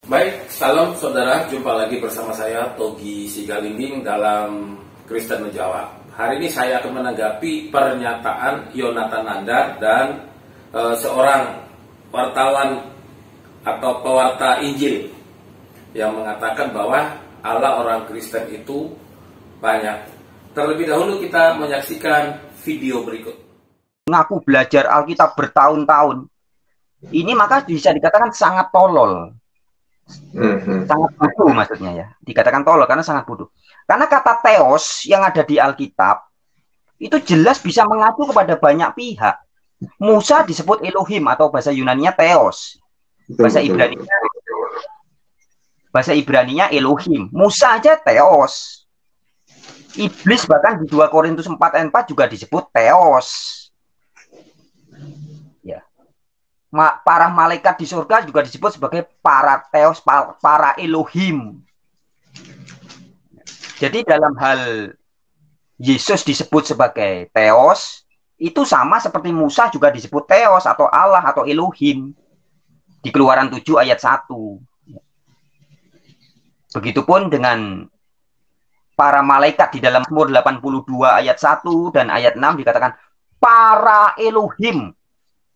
Baik, salam saudara, jumpa lagi bersama saya Togi Sigalinging dalam Kristen Menjawab. Hari ini saya akan menanggapi pernyataan Yonatan Nandar dan seorang wartawan atau pewarta Injil yang mengatakan bahwa Allah orang Kristen itu banyak. Terlebih dahulu kita menyaksikan video berikut. Ngaku belajar Alkitab bertahun-tahun, ini maka bisa dikatakan sangat tolol. Sangat bodoh maksudnya ya. Dikatakan tolol karena sangat bodoh. Karena kata theos yang ada di Alkitab itu jelas bisa mengacu kepada banyak pihak. Musa disebut Elohim atau bahasa Yunaninya theos. Bahasa Ibraninya Elohim. Musa aja theos. Iblis bahkan di 2 Korintus 4 ayat 4 juga disebut theos. Ya. Para malaikat di surga juga disebut sebagai para theos, para Elohim. Jadi dalam hal Yesus disebut sebagai theos, itu sama seperti Musa juga disebut theos atau Allah atau Elohim di Keluaran 7 ayat 1. Begitupun dengan para malaikat di dalam Mazmur 82 ayat 1 dan ayat 6 dikatakan para Elohim.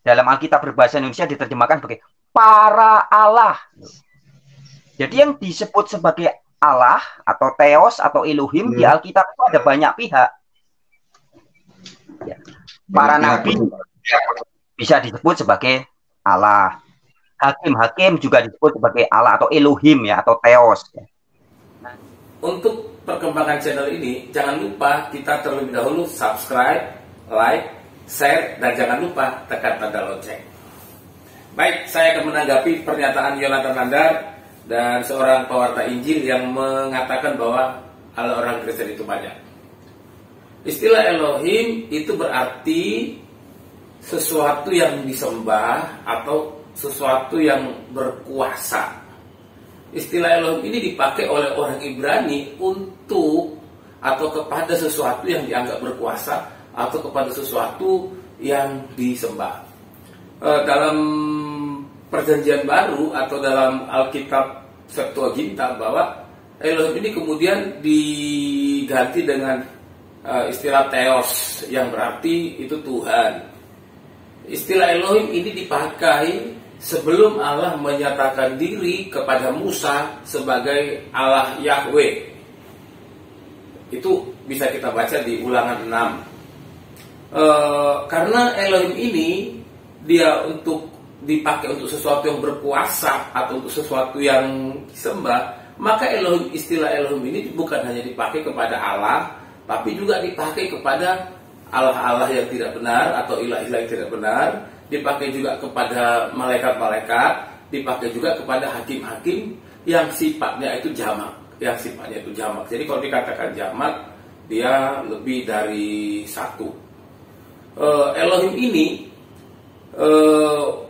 Dalam Alkitab berbahasa Indonesia diterjemahkan sebagai para Allah. Jadi yang disebut sebagai Allah atau theos atau Elohim di Alkitab itu ada banyak pihak. Ya. Para nabi bisa disebut sebagai Allah. Hakim-hakim juga disebut sebagai Allah atau Elohim ya atau theos. Nah, untuk perkembangan channel ini jangan lupa kita terlebih dahulu subscribe, like, share, dan jangan lupa tekan tanda lonceng. Baik, saya akan menanggapi pernyataan Yonatan Nandar dan seorang pewarta Injil yang mengatakan bahwa Allah orang Kristen itu banyak. Istilah Elohim itu berarti sesuatu yang disembah atau sesuatu yang berkuasa. Istilah Elohim ini dipakai oleh orang Ibrani untuk atau kepada sesuatu yang dianggap berkuasa atau kepada sesuatu yang disembah. Dalam Perjanjian Baru atau dalam Alkitab Septuaginta bahwa Elohim ini kemudian diganti dengan istilah theos yang berarti itu Tuhan. Istilah Elohim ini dipakai sebelum Allah menyatakan diri kepada Musa sebagai Allah Yahweh. Itu bisa kita baca di Ulangan 6. Karena Elohim ini dia untuk dipakai untuk sesuatu yang berkuasa atau untuk sesuatu yang disembah, maka istilah Elohim ini bukan hanya dipakai kepada Allah, tapi juga dipakai kepada Allah-Allah yang tidak benar atau ilah-ilah yang tidak benar, dipakai juga kepada malaikat-malaikat, dipakai juga kepada hakim-hakim yang sifatnya itu jamak, Jadi kalau dikatakan jamak, dia lebih dari satu. Elohim ini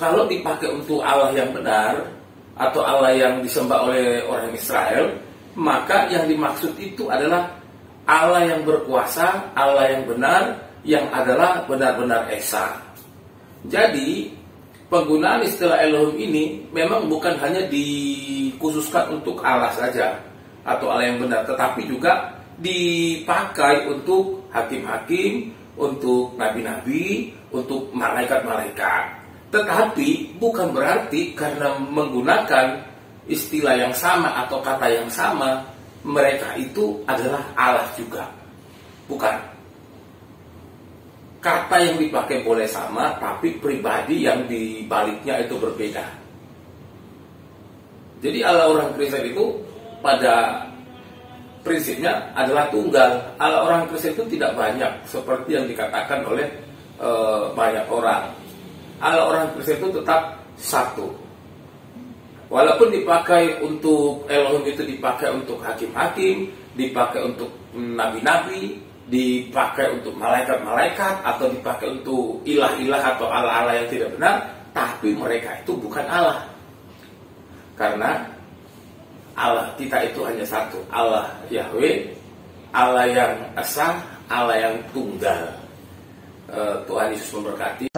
kalau dipakai untuk Allah yang benar atau Allah yang disembah oleh orang Israel, maka yang dimaksud itu adalah Allah yang berkuasa, Allah yang benar, yang adalah benar-benar esa. Jadi penggunaan istilah Elohim ini memang bukan hanya dikhususkan untuk Allah saja atau Allah yang benar, tetapi juga dipakai untuk hakim-hakim, untuk nabi-nabi, untuk malaikat-malaikat. Tetapi bukan berarti karena menggunakan istilah yang sama atau kata yang sama, mereka itu adalah Allah juga. Bukan. Kata yang dipakai boleh sama, tapi pribadi yang dibaliknya itu berbeda. Jadi Allah orang Kristen itu pada prinsipnya adalah tunggal. Allah orang Kristen itu tidak banyak seperti yang dikatakan oleh banyak orang. Allah orang Kristen itu tetap satu. Walaupun dipakai untuk Elohim itu dipakai untuk hakim-hakim, dipakai untuk nabi-nabi, dipakai untuk malaikat-malaikat, atau dipakai untuk ilah-ilah atau Allah-Allah yang tidak benar, tapi mereka itu bukan Allah. Karena Allah kita itu hanya satu, Allah Yahweh, Allah yang esa, Allah yang tunggal. Tuhan Yesus memberkati.